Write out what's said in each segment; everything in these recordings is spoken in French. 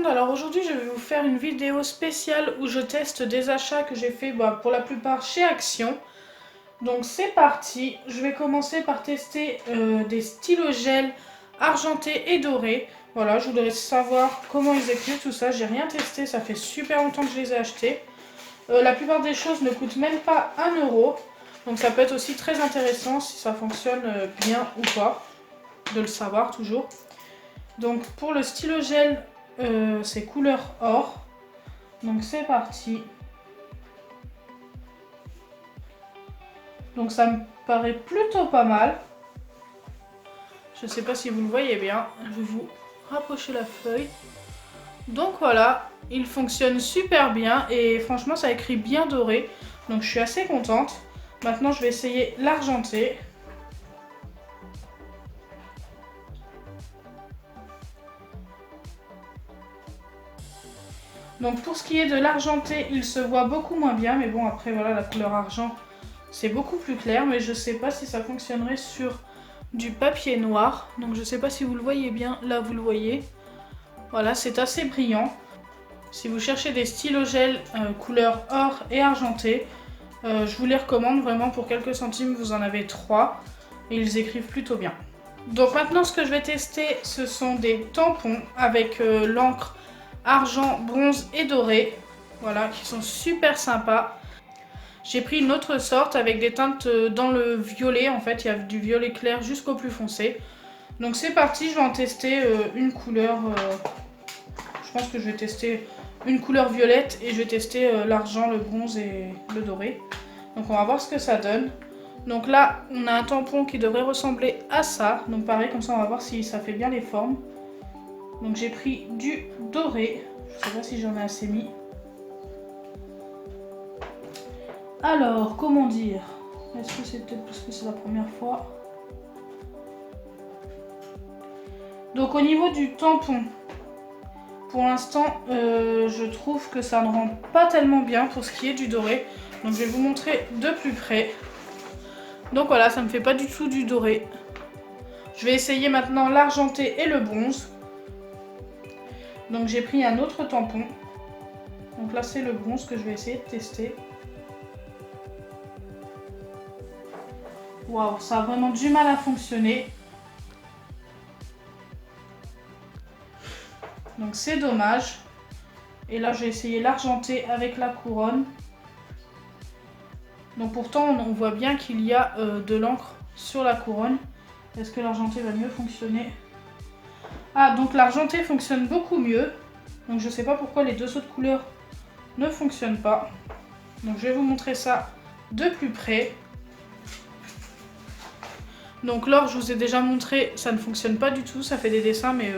monde, alors aujourd'hui je vais vous faire une vidéo spéciale où je teste des achats que j'ai fait pour la plupart chez Action. Donc c'est parti, je vais commencer par tester des stylos gel argentés et dorés. Voilà, je voudrais savoir comment ils écrivent tout ça, j'ai rien testé, ça fait super longtemps que je les ai achetés. La plupart des choses ne coûtent même pas 1 euro, donc ça peut être aussi très intéressant si ça fonctionne bien ou pas, de le savoir toujours. Donc pour le stylo gel, c'est couleur or. Donc c'est parti. Donc ça me paraît plutôt pas mal. Je ne sais pas si vous le voyez bien. Je vais vous rapprocher la feuille. Donc voilà, il fonctionne super bien et franchement ça écrit bien doré. Donc je suis assez contente. Maintenant je vais essayer l'argenté. Donc pour ce qui est de l'argenté, il se voit beaucoup moins bien, mais bon après voilà, la couleur argent c'est beaucoup plus clair, mais je sais pas si ça fonctionnerait sur du papier noir. Donc je sais pas si vous le voyez bien, là vous le voyez. Voilà, c'est assez brillant. Si vous cherchez des stylos gel couleur or et argenté, je vous les recommande vraiment, pour quelques centimes vous en avez 3 et ils écrivent plutôt bien. Donc maintenant ce que je vais tester, ce sont des tampons avec l'encre argent, bronze et doré, voilà, qui sont super sympas. J'ai pris une autre sorte avec des teintes dans le violet, en fait il y a du violet clair jusqu'au plus foncé. Donc c'est parti, je vais en tester une couleur, je pense que je vais tester une couleur violette et je vais tester l'argent, le bronze et le doré. Donc on va voir ce que ça donne. Donc là on a un tampon qui devrait ressembler à ça, donc pareil, comme ça on va voir si ça fait bien les formes. Donc j'ai pris du doré, je sais pas si j'en ai assez mis. Alors, comment dire? Est-ce que c'est peut-être parce que c'est la première fois? Donc au niveau du tampon, pour l'instant, je trouve que ça ne rend pas tellement bien pour ce qui est du doré. Donc je vais vous montrer de plus près. Donc voilà, ça ne me fait pas du tout du doré. Je vais essayer maintenant l'argenté et le bronze. Donc j'ai pris un autre tampon. Donc là c'est le bronze que je vais essayer de tester. Waouh, ça a vraiment du mal à fonctionner. Donc c'est dommage. Et là, j'ai essayé l'argenté avec la couronne. Donc pourtant, on voit bien qu'il y a de l'encre sur la couronne. Est-ce que l'argenté va mieux fonctionner? Ah, donc l'argenté fonctionne beaucoup mieux. Donc je ne sais pas pourquoi les deux autres couleurs ne fonctionnent pas. Donc je vais vous montrer ça de plus près. Donc l'or, je vous ai déjà montré, ça ne fonctionne pas du tout. Ça fait des dessins, mais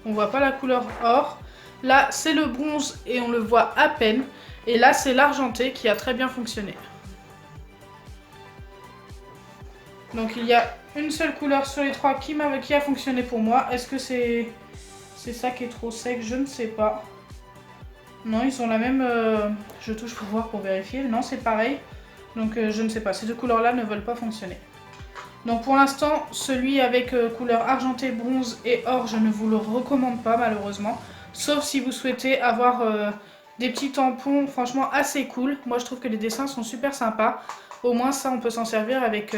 on ne voit pas la couleur or. Là, c'est le bronze et on le voit à peine. Et là, c'est l'argenté qui a très bien fonctionné. Donc il y a une seule couleur sur les trois qui a fonctionné pour moi. Est-ce que c'est ça qui est trop sec? Je ne sais pas. Non, ils ont la même... je touche pour voir, pour vérifier. Non, c'est pareil. Donc je ne sais pas. Ces deux couleurs-là ne veulent pas fonctionner. Donc pour l'instant, celui avec couleur argenté, bronze et or, je ne vous le recommande pas malheureusement. Sauf si vous souhaitez avoir des petits tampons franchement assez cool. Moi je trouve que les dessins sont super sympas. Au moins ça, on peut s'en servir avec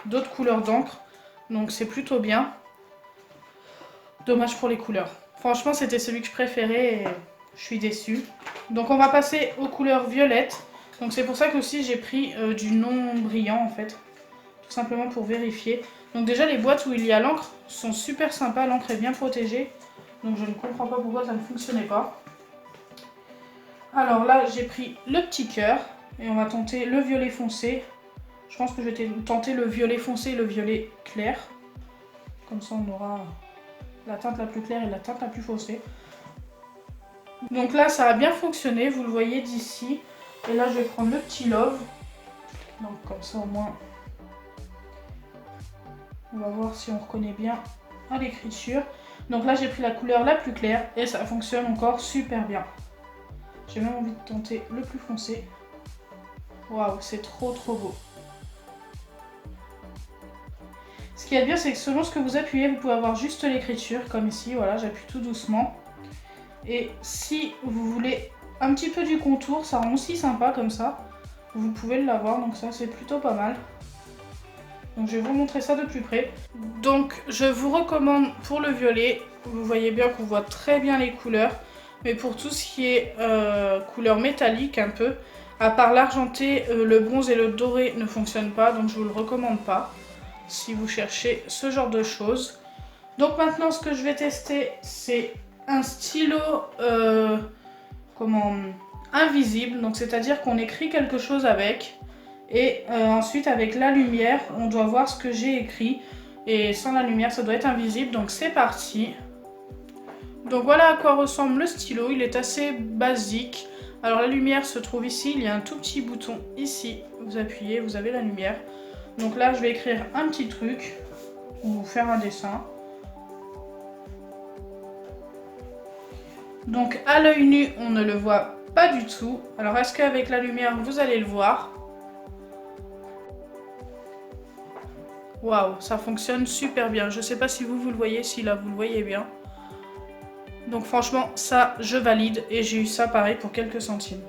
d'autres couleurs d'encre. Donc c'est plutôt bien. Dommage pour les couleurs. Franchement c'était celui que je préférais et je suis déçue. Donc on va passer aux couleurs violettes. Donc c'est pour ça que aussi j'ai pris du non brillant en fait. Tout simplement pour vérifier. Donc déjà les boîtes où il y a l'encre sont super sympas, l'encre est bien protégée. Donc je ne comprends pas pourquoi ça ne fonctionnait pas. Alors là j'ai pris le petit cœur et on va tenter le violet foncé. Je pense que je vais tenter le violet foncé et le violet clair. Comme ça on aura la teinte la plus claire et la teinte la plus foncée. Donc là ça a bien fonctionné, vous le voyez d'ici. Et là je vais prendre le petit love. Donc comme ça au moins... on va voir si on reconnaît bien à l'écriture. Donc là j'ai pris la couleur la plus claire et ça fonctionne encore super bien. J'ai même envie de tenter le plus foncé. Waouh, c'est trop beau. Ce qui est bien, c'est que selon ce que vous appuyez, vous pouvez avoir juste l'écriture, comme ici, voilà, j'appuie tout doucement. Et si vous voulez un petit peu du contour, ça rend aussi sympa comme ça. Vous pouvez l'avoir, donc ça c'est plutôt pas mal. Donc je vais vous montrer ça de plus près. Donc je vous recommande pour le violet, vous voyez bien qu'on voit très bien les couleurs. Mais pour tout ce qui est couleur métallique un peu, à part l'argenté, le bronze et le doré ne fonctionnent pas. Donc je vous le recommande pas si vous cherchez ce genre de choses. Donc maintenant ce que je vais tester c'est un stylo invisible. Donc c'est-à-dire qu'on écrit quelque chose avec. Et ensuite avec la lumière on doit voir ce que j'ai écrit. Et sans la lumière ça doit être invisible. Donc c'est parti. Donc voilà à quoi ressemble le stylo, il est assez basique. Alors la lumière se trouve ici, il y a un tout petit bouton ici, vous appuyez, vous avez la lumière. Donc là je vais écrire un petit truc, ou faire un dessin. Donc à l'œil nu on ne le voit pas du tout. Alors est-ce qu'avec la lumière vous allez le voir? Waouh, ça fonctionne super bien, je ne sais pas si vous le voyez, si là vous le voyez bien. Donc franchement, ça, je valide et j'ai eu ça pareil pour quelques centimes.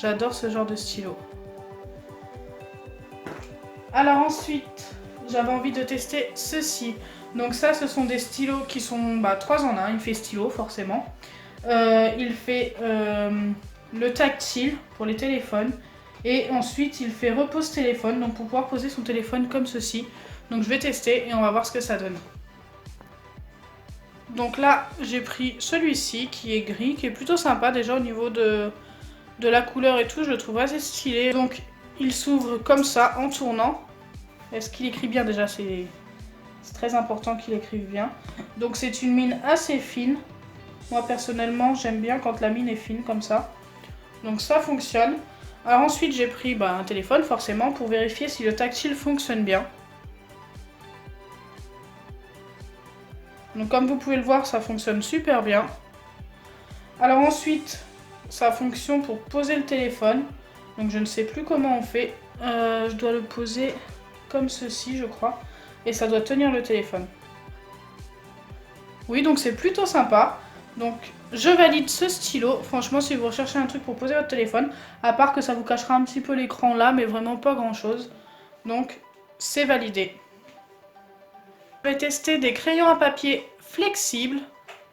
J'adore ce genre de stylo. Alors ensuite, j'avais envie de tester ceci. Donc ça, ce sont des stylos qui sont 3 en 1. Il fait stylo, forcément. Il fait le tactile pour les téléphones. Et ensuite, il fait repose téléphone, donc pour pouvoir poser son téléphone comme ceci. Donc je vais tester et on va voir ce que ça donne. Donc là, j'ai pris celui-ci qui est gris, qui est plutôt sympa déjà au niveau de la couleur et tout, je le trouve assez stylé. Donc il s'ouvre comme ça en tournant. Est-ce qu'il écrit bien déjà? C'est très important qu'il écrive bien. Donc c'est une mine assez fine. Moi personnellement, j'aime bien quand la mine est fine comme ça. Donc ça fonctionne. Alors ensuite, j'ai pris un téléphone forcément pour vérifier si le tactile fonctionne bien. Donc comme vous pouvez le voir, ça fonctionne super bien. Alors ensuite, sa fonction pour poser le téléphone. Donc je ne sais plus comment on fait. Je dois le poser comme ceci, je crois. Et ça doit tenir le téléphone. Oui, donc c'est plutôt sympa. Donc je valide ce stylo. Franchement, si vous recherchez un truc pour poser votre téléphone, à part que ça vous cachera un petit peu l'écran là, mais vraiment pas grand chose. Donc c'est validé. Je vais tester des crayons à papier flexibles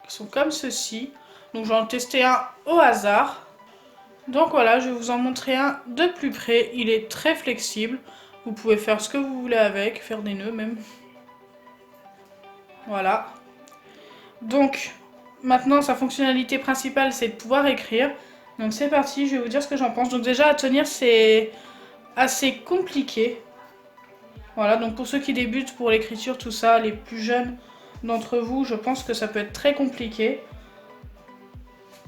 qui sont comme ceci. Donc j'en ai testé un au hasard. Donc voilà, je vais vous en montrer un de plus près. Il est très flexible. Vous pouvez faire ce que vous voulez avec, faire des nœuds même. Voilà. Donc maintenant sa fonctionnalité principale c'est de pouvoir écrire. Donc c'est parti, je vais vous dire ce que j'en pense. Donc déjà à tenir c'est assez compliqué. Voilà, donc pour ceux qui débutent pour l'écriture, tout ça, les plus jeunes d'entre vous, je pense que ça peut être très compliqué.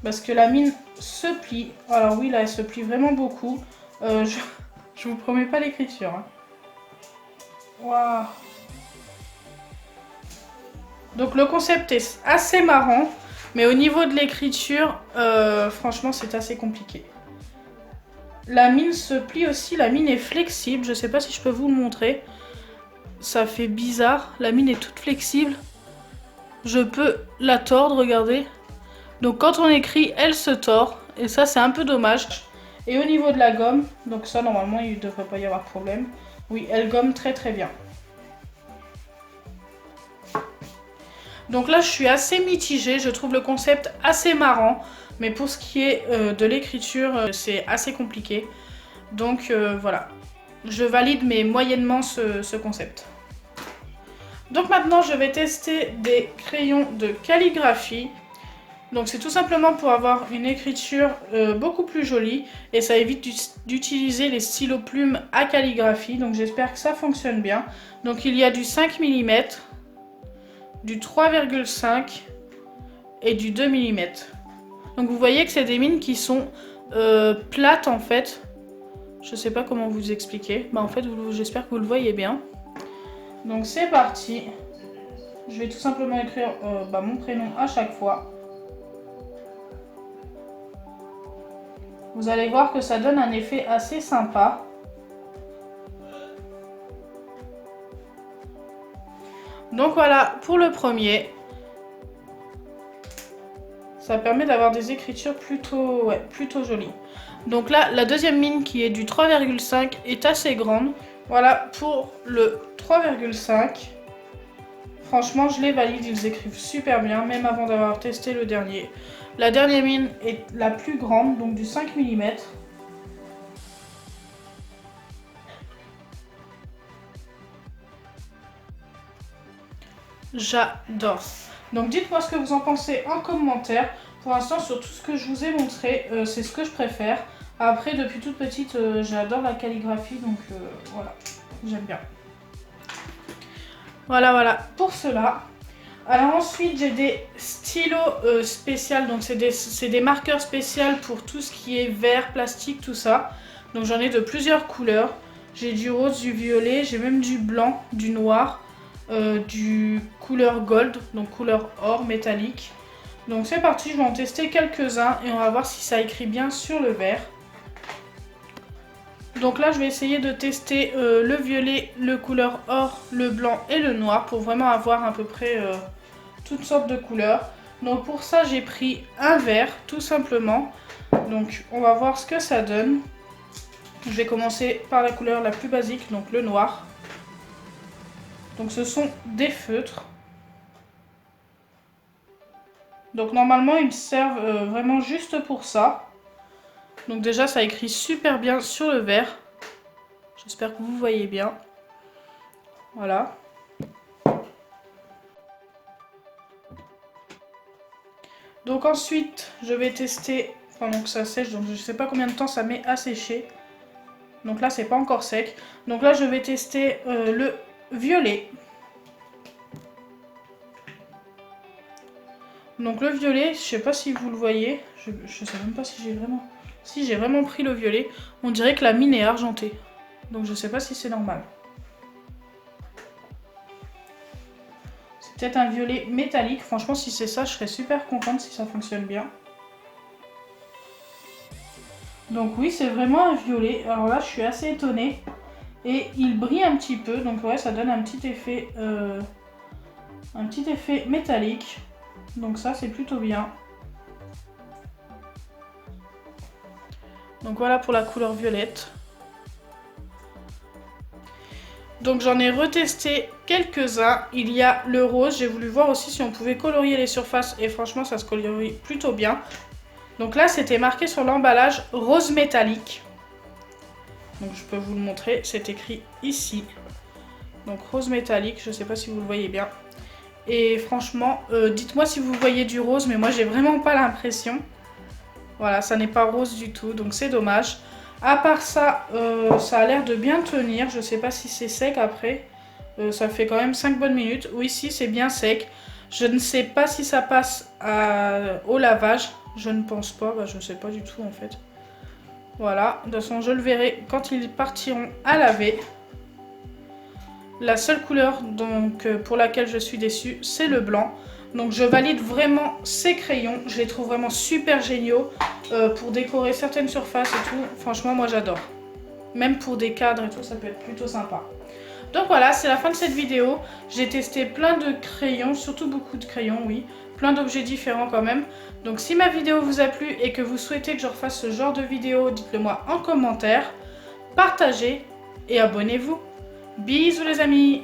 Parce que la mine se plie. Alors oui, là, elle se plie vraiment beaucoup. Je vous promets pas l'écriture. Hein. Waouh. Donc le concept est assez marrant. Mais au niveau de l'écriture, franchement, c'est assez compliqué. La mine se plie aussi. La mine est flexible. Je sais pas si je peux vous le montrer. Ça fait bizarre, la mine est toute flexible. Je peux la tordre, regardez. Donc quand on écrit, elle se tord. Et ça, c'est un peu dommage. Et au niveau de la gomme, donc ça, normalement, il ne devrait pas y avoir de problème. Oui, elle gomme très très bien. Donc là, je suis assez mitigée. Je trouve le concept assez marrant. Mais pour ce qui est de l'écriture, c'est assez compliqué. Donc voilà. Je valide mais moyennement ce concept. Donc maintenant je vais tester des crayons de calligraphie. Donc c'est tout simplement pour avoir une écriture beaucoup plus jolie. Et ça évite d'utiliser les stylos plumes à calligraphie. Donc j'espère que ça fonctionne bien. Donc il y a du 5 mm, du 3,5 et du 2 mm. Donc vous voyez que c'est des mines qui sont plates en fait. Je sais pas comment vous expliquer. En fait, j'espère que vous le voyez bien. Donc c'est parti. Je vais tout simplement écrire mon prénom à chaque fois. Vous allez voir que ça donne un effet assez sympa. Donc voilà pour le premier. Ça permet d'avoir des écritures plutôt jolies. Donc là, la deuxième mine qui est du 3,5 est assez grande. Voilà pour le 3,5. Franchement, je les valide, ils écrivent super bien, même avant d'avoir testé le dernier. La dernière mine est la plus grande, donc du 5 mm. J'adore. Donc dites-moi ce que vous en pensez en commentaire. Pour l'instant, sur tout ce que je vous ai montré, c'est ce que je préfère. Après, depuis toute petite, j'adore la calligraphie, donc voilà, j'aime bien. Voilà pour cela. Alors ensuite, j'ai des stylos spéciaux, donc c'est des marqueurs spéciaux pour tout ce qui est verre, plastique, tout ça. Donc j'en ai de plusieurs couleurs. J'ai du rose, du violet, j'ai même du blanc, du noir, du couleur gold, donc couleur or métallique. Donc c'est parti, je vais en tester quelques-uns et on va voir si ça écrit bien sur le verre. Donc là, je vais essayer de tester le violet, le couleur or, le blanc et le noir pour vraiment avoir à peu près toutes sortes de couleurs. Donc pour ça, j'ai pris un vert tout simplement. Donc on va voir ce que ça donne. Je vais commencer par la couleur la plus basique, donc le noir. Donc ce sont des feutres. Donc normalement, ils servent vraiment juste pour ça. Donc déjà, ça écrit super bien sur le verre. J'espère que vous voyez bien. Voilà. Donc ensuite, je vais tester pendant que ça sèche. Donc je ne sais pas combien de temps ça met à sécher. Donc là, c'est pas encore sec. Donc là, je vais tester le violet. Donc le violet, je sais pas si vous le voyez. Je sais même pas si j'ai vraiment... Si j'ai vraiment pris le violet, on dirait que la mine est argentée. Donc je sais pas si c'est normal. C'est peut-être un violet métallique. Franchement, si c'est ça, je serais super contente si ça fonctionne bien. Donc oui, c'est vraiment un violet. Alors là, je suis assez étonnée. Et il brille un petit peu. Donc ouais, ça donne un petit effet métallique. Donc ça, c'est plutôt bien. Donc voilà pour la couleur violette. Donc j'en ai retesté quelques-uns. Il y a le rose. J'ai voulu voir aussi si on pouvait colorier les surfaces. Et franchement, ça se colorie plutôt bien. Donc là, c'était marqué sur l'emballage rose métallique. Donc je peux vous le montrer. C'est écrit ici. Donc rose métallique. Je ne sais pas si vous le voyez bien. Et franchement, dites-moi si vous voyez du rose. Mais moi, j'ai vraiment pas l'impression. Voilà, ça n'est pas rose du tout, donc c'est dommage. À part ça, ça a l'air de bien tenir. Je sais pas si c'est sec après. Ça fait quand même 5 bonnes minutes. Oui, si, c'est bien sec. Je ne sais pas si ça passe au lavage. Je ne pense pas. Bah, je ne sais pas du tout en fait. Voilà, de toute façon, je le verrai quand ils partiront à laver. La seule couleur donc, pour laquelle je suis déçue, c'est le blanc. Donc je valide vraiment ces crayons, je les trouve vraiment super géniaux pour décorer certaines surfaces et tout. Franchement, moi j'adore. Même pour des cadres et tout, ça peut être plutôt sympa. Donc voilà, c'est la fin de cette vidéo. J'ai testé plein de crayons, surtout beaucoup de crayons, oui. Plein d'objets différents quand même. Donc si ma vidéo vous a plu et que vous souhaitez que je refasse ce genre de vidéo, dites-le moi en commentaire. Partagez et abonnez-vous. Bisous les amis!